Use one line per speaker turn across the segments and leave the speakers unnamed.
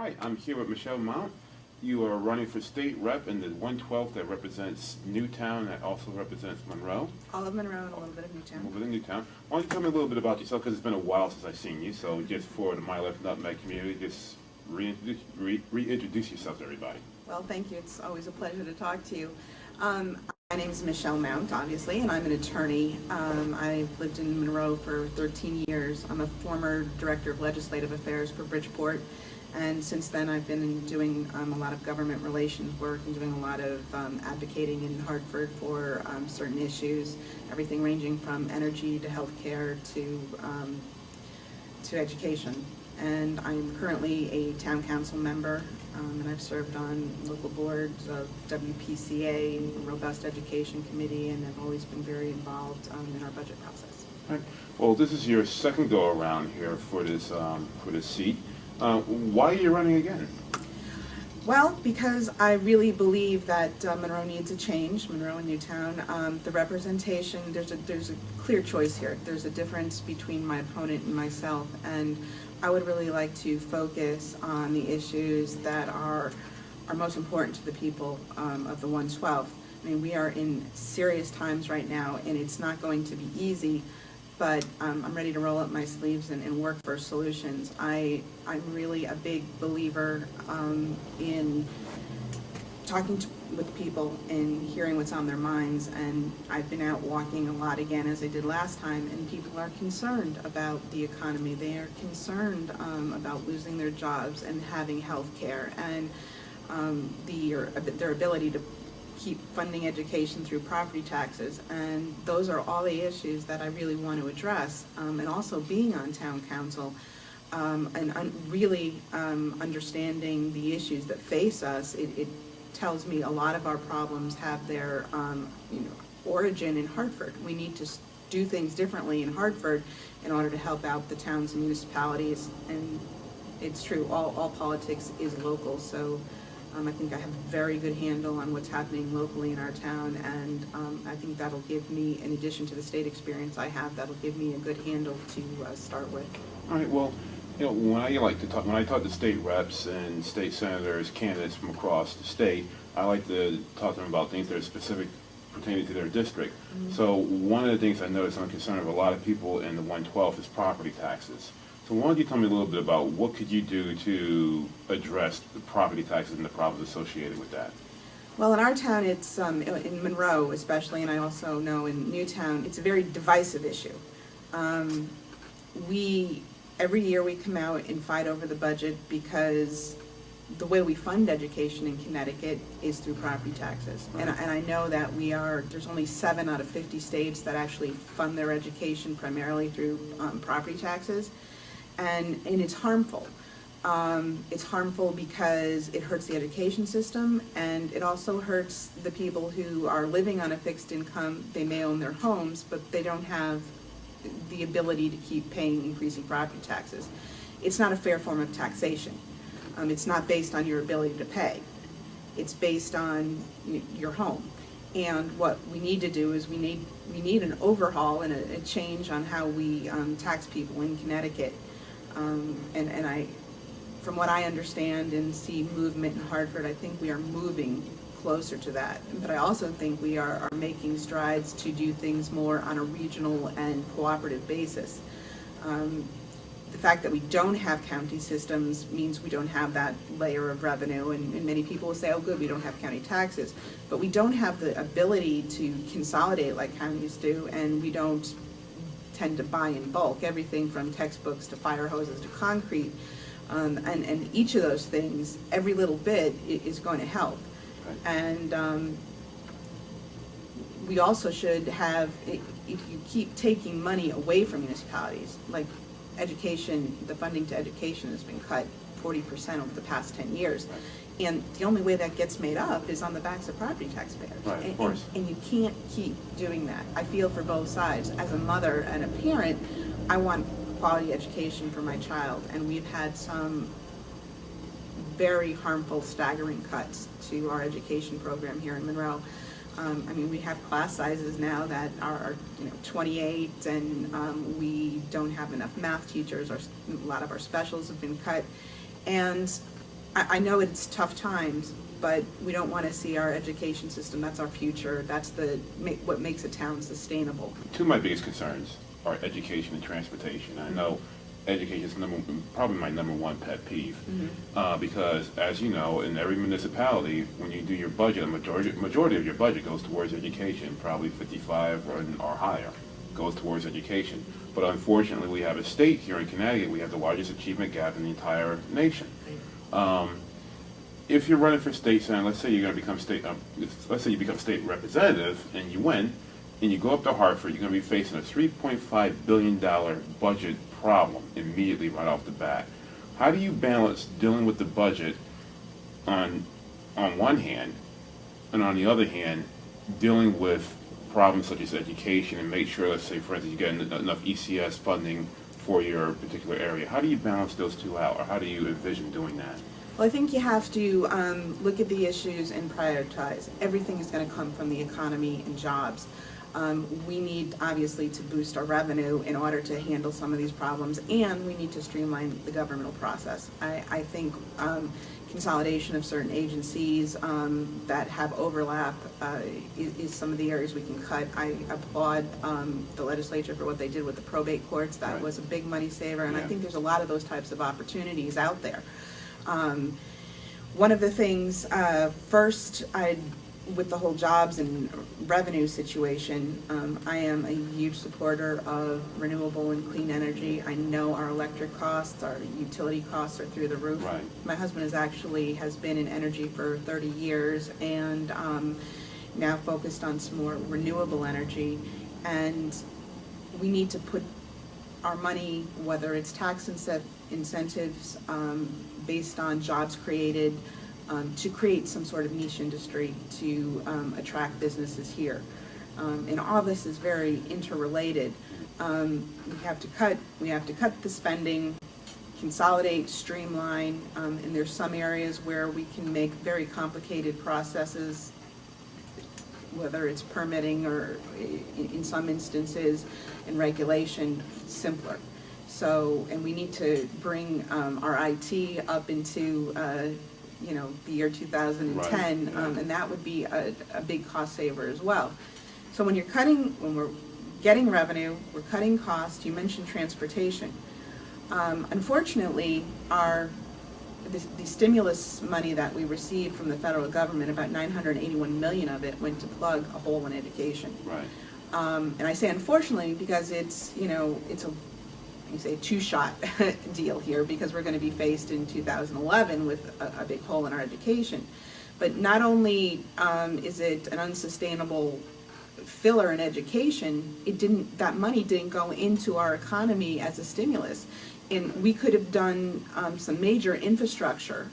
Hi, I'm here with Michele Mount. You are running for state rep in the 112th that represents Newtown, that also represents Monroe.
All of Monroe and a little bit of Newtown.
A little bit of Newtown. Why don't you tell me a little bit about yourself, because it's been a while since I've seen you, so just for the My Left Nutmeg community, just reintroduce yourself to everybody.
Well, thank you. It's always a pleasure to talk to you. My name is Michele Mount, obviously, and I'm an attorney. I've lived in Monroe for 13 years. I'm a former Director of Legislative Affairs for Bridgeport, and since then I've been doing a lot of government relations work and doing a lot of advocating in Hartford for certain issues, everything ranging from energy to healthcare to education. And I'm currently a town council member, and I've served on local boards of WPCA, Robust Education Committee, and I've always been very involved in our budget process.
Right. Well, this is your second go around here for this seat. Why are you running again?
Well, because I really believe that Monroe needs a change, Monroe and Newtown. The representation, there's a clear choice here. There's a difference between my opponent and myself, and I would really like to focus on the issues that are most important to the people of the 112th. I mean, we are in serious times right now, and it's not going to be easy, but I'm ready to roll up my sleeves and work for solutions. I'm really a big believer in talking with people and hearing what's on their minds, and I've been out walking a lot again, as I did last time, and people are concerned about the economy. They are concerned about losing their jobs and having health care, and their ability to keep funding education through property taxes, and those are all the issues that I really want to address. And also being on town council and really understanding the issues that face us, it tells me a lot of our problems have their origin in Hartford. We need to do things differently in Hartford in order to help out the towns and municipalities. And it's true, all politics is local, so I think I have a very good handle on what's happening locally in our town, and I think that'll give me, in addition to the state experience I have, that'll give me a good handle to start with.
All right. Well, when I talk to state reps and state senators, candidates from across the state, I like to talk to them about things that are specific pertaining to their district. Mm-hmm. So one of the things I notice I'm concerned of a lot of people in the 112th is property taxes. So why don't you tell me a little bit about what could you do to address the property taxes and the problems associated with that?
Well, in our town, it's in Monroe especially, and I also know in Newtown, it's a very divisive issue. Every year we come out and fight over the budget because the way we fund education in Connecticut is through property taxes. Right. And I know that there's only 7 out of 50 states that actually fund their education primarily through property taxes. And it's harmful. It's harmful because it hurts the education system, and it also hurts the people who are living on a fixed income. They may own their homes, but they don't have the ability to keep paying increasing property taxes. It's not a fair form of taxation. It's not based on your ability to pay. It's based on your home. And what we need to do is we need an overhaul and a change on how we tax people in Connecticut. And from what I understand and see movement in Hartford, I think we are moving closer to that. But I also think we are making strides to do things more on a regional and cooperative basis. The fact that we don't have county systems means we don't have that layer of revenue, and many people will say, oh good, we don't have county taxes, but we don't have the ability to consolidate like counties do, and we don't tend to buy in bulk, everything from textbooks to fire hoses to concrete, and each of those things, every little bit is going to help. Right. And we also should have, if you keep taking money away from municipalities, like education, the funding to education has been cut 40% over the past 10 years. Right. And the only way that gets made up is on the backs of property taxpayers.
Right, of course.
And you can't keep doing that. I feel for both sides. As a mother and a parent, I want quality education for my child, and we've had some very harmful, staggering cuts to our education program here in Monroe. I mean, we have class sizes now that are 28, and we don't have enough math teachers. A lot of our specials have been cut, and I know it's tough times, but we don't want to see our education system, that's our future, that's what makes a town sustainable.
Two of my biggest concerns are education and transportation. I know education is probably my number one pet peeve, because as you know, in every municipality, when you do your budget, a majority of your budget goes towards education, probably 55 or higher goes towards education. But unfortunately, we have a state here in Connecticut, we have the largest achievement gap in the entire nation. If you're running for state senate, let's say you're going to become let's say you become state representative and you win, and you go up to Hartford, you're going to be facing a $3.5 billion budget problem immediately right off the bat. How do you balance dealing with the budget on one hand, and on the other hand, dealing with problems such as education and make sure, let's say, for instance, you get enough ECS funding for your particular area? How do you balance those two out, or how do you envision doing that?
Well, I think you have to look at the issues and prioritize. Everything is going to come from the economy and jobs. We need, obviously, to boost our revenue in order to handle some of these problems, and we need to streamline the governmental process. I think consolidation of certain agencies that have overlap is some of the areas we can cut. I applaud the legislature for what they did with the probate courts. That was a big money saver, and I think there's a lot of those types of opportunities out there. One of the things, first, with the whole jobs and revenue situation, I am a huge supporter of renewable and clean energy. I know our electric costs, our utility costs are through the roof.
Right.
My husband has been in energy for 30 years and now focused on some more renewable energy. And we need to put our money, whether it's tax incentives based on jobs created, to create some sort of niche industry to attract businesses here. And all this is very interrelated. We have to cut the spending, consolidate, streamline, and there's some areas where we can make very complicated processes, whether it's permitting or in some instances in regulation, simpler. So, and we need to bring our IT up into the year 2010,
right.
And that would be a big cost saver as well. So when we're getting revenue, we're cutting costs. You mentioned transportation. Unfortunately, the stimulus money that we received from the federal government, about $981 million of it went to plug a hole in education.
Right.
And I say unfortunately because it's a two-shot deal here, because we're going to be faced in 2011 with a big hole in our education. But not only is it an unsustainable filler in education, that money didn't go into our economy as a stimulus. And we could have done some major infrastructure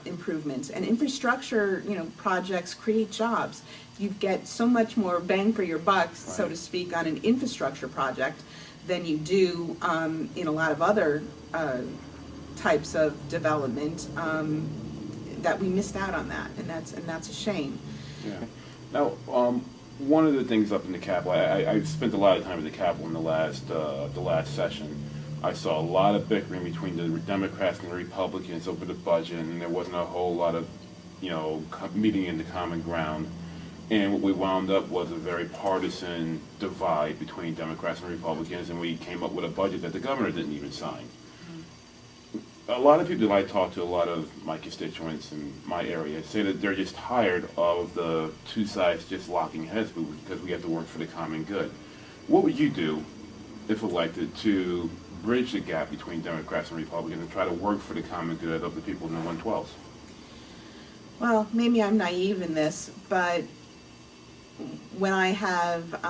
improvements. And infrastructure, projects create jobs. You get so much more bang for your buck, so to speak, on an infrastructure project than you do in a lot of other types of development, that we missed out on that, and that's a shame.
Yeah. Now, one of the things up in the Capitol, I spent a lot of time at the Capitol in the last session. I saw a lot of bickering between the Democrats and the Republicans over the budget, and there wasn't a whole lot of, meeting in the common ground. And what we wound up was a very partisan divide between Democrats and Republicans, and we came up with a budget that the governor didn't even sign. A lot of people that I talk to, a lot of my constituents in my area, say that they're just tired of the two sides just locking heads because we have to work for the common good. What would you do, if elected, to bridge the gap between Democrats and Republicans and try to work for the common good of the people in the 112s?
Well, maybe I'm naive in this, but when I have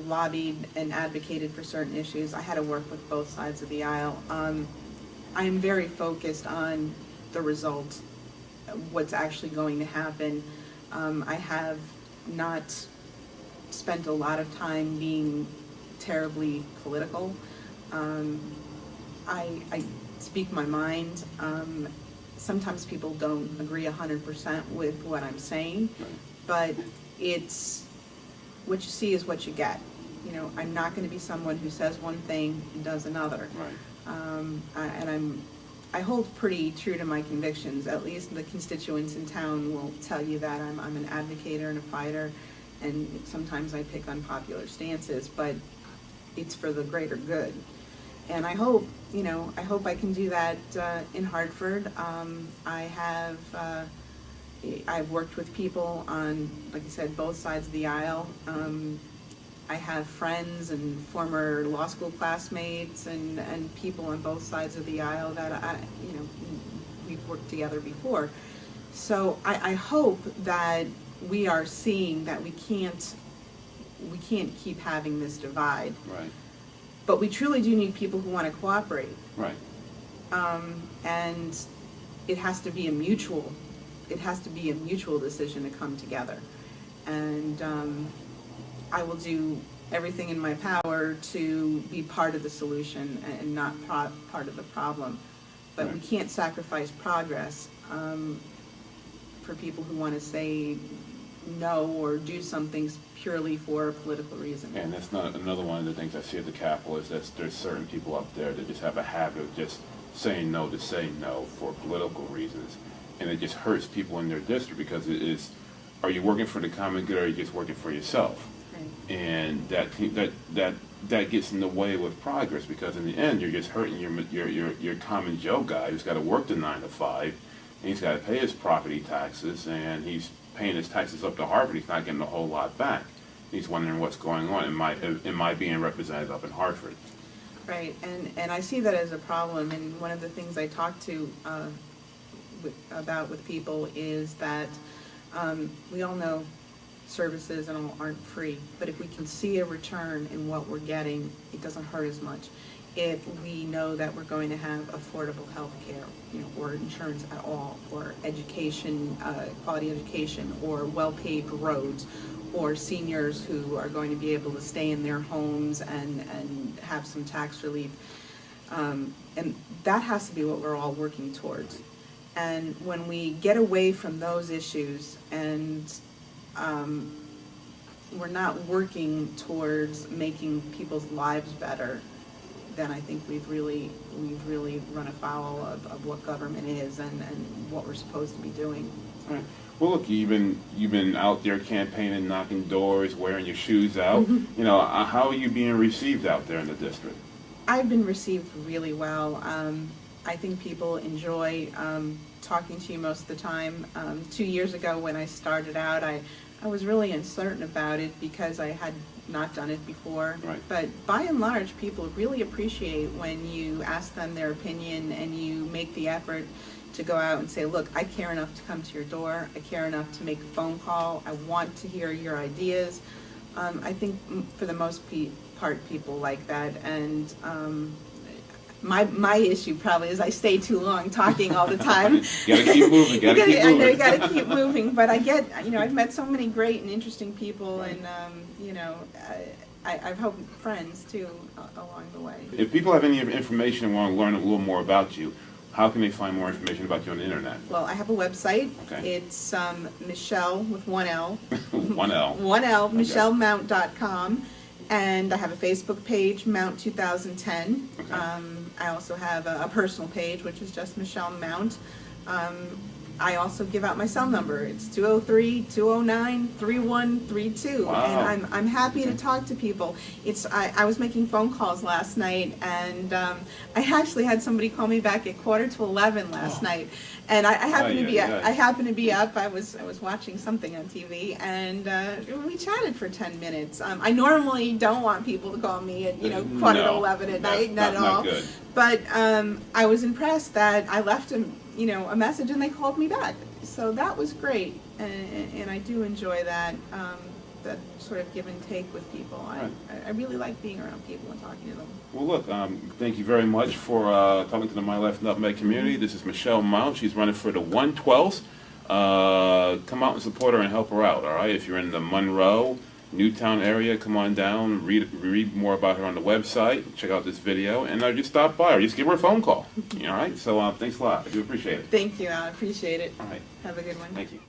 lobbied and advocated for certain issues, I had to work with both sides of the aisle. I am very focused on the result, what's actually going to happen. I have not spent a lot of time being terribly political. I speak my mind. Sometimes people don't agree 100% with what I'm saying, but it's what you see is what you get. I'm not going to be someone who says one thing and does another.
Right.
And I'm I hold pretty true to my convictions. At least the constituents in town will tell you that I'm an advocator and a fighter, and sometimes I pick unpopular stances, but it's for the greater good. And I hope, I hope I can do that in Hartford. I've worked with people on, like I said, both sides of the aisle. I have friends and former law school classmates and people on both sides of the aisle that we've worked together before. So I hope that we are seeing that we can't keep having this divide.
Right.
But we truly do need people who want to cooperate.
Right.
And it has to be a mutual decision to come together. And I will do everything in my power to be part of the solution and not part of the problem. But
right.
We can't sacrifice progress for people who want to say no or do something purely for a political reason.
And that's not another one of the things I see at the Capitol is that there's certain people up there that just have a habit of just saying no to say no for political reasons. And it just hurts people in their district because it is, are you working for the common good or are you just working for yourself? Right. And that gets in the way with progress because in the end you're just hurting your common Joe guy who's got to work the 9 to 5 and he's got to pay his property taxes and he's paying his taxes up to Hartford. He's not getting a whole lot back. He's wondering what's going on. Am I being represented up in Hartford?
Right, and I see that as a problem. And one of the things I talk to about with people is that we all know services and all aren't free, but if we can see a return in what we're getting, it doesn't hurt as much. If we know that we're going to have affordable health care, or insurance at all, or education, quality education, or well-paved roads, or seniors who are going to be able to stay in their homes and have some tax relief. And that has to be what we're all working towards. And when we get away from those issues and we're not working towards making people's lives better, then I think we've really run afoul of what government is and what we're supposed to be doing.
All right. Well, look, you've been out there campaigning, knocking doors, wearing your shoes out. How are you being received out there in the district?
I've been received really well. I think people enjoy talking to you most of the time. 2 years ago when I started out, I was really uncertain about it because I had not done it before.
Right.
But by and large, people really appreciate when you ask them their opinion and you make the effort to go out and say, look, I care enough to come to your door. I care enough to make a phone call. I want to hear your ideas. I think for the most part, people like that. And my issue probably is I stay too long talking all the time.
You gotta keep moving.
I know you gotta keep moving, but I get, I've met so many great and interesting people, and I've helped friends too along the way.
If people have any information and want to learn a little more about you, how can they find more information about you on the internet?
Well, I have a website.
Okay.
It's Michele with one L.
One L.
One L.
Okay.
MicheleMount.com. And I have a Facebook page, Mount 2010.
Okay.
I also have a personal page, which is just Michele Mount. I also give out my cell number. It's 203-209-3132.
Wow.
And I'm happy to talk to people. I was making phone calls last night, and I actually had somebody call me back at 11:15 last night. And I happened to be I happened to be up. I was watching something on TV, and we chatted for 10 minutes. I normally don't want people to call me at 11:15 at night, not at all. Good. But I was impressed that I left a message and they called me back. So that was great, and I do enjoy that that sort of give and take with people. I really like being around people and talking to them.
Well, look, thank you very much for talking to the My Left Nutmeg community. This is Michele Mount. She's running for the 112th. Come out and support her and help her out, all right? If you're in the Monroe, Newtown area, come on down, read more about her on the website, check out this video, and just stop by or just give her a phone call. All right? So thanks a lot. I do appreciate it.
Thank you, I appreciate it.
All right.
Have a good one.
Thank you.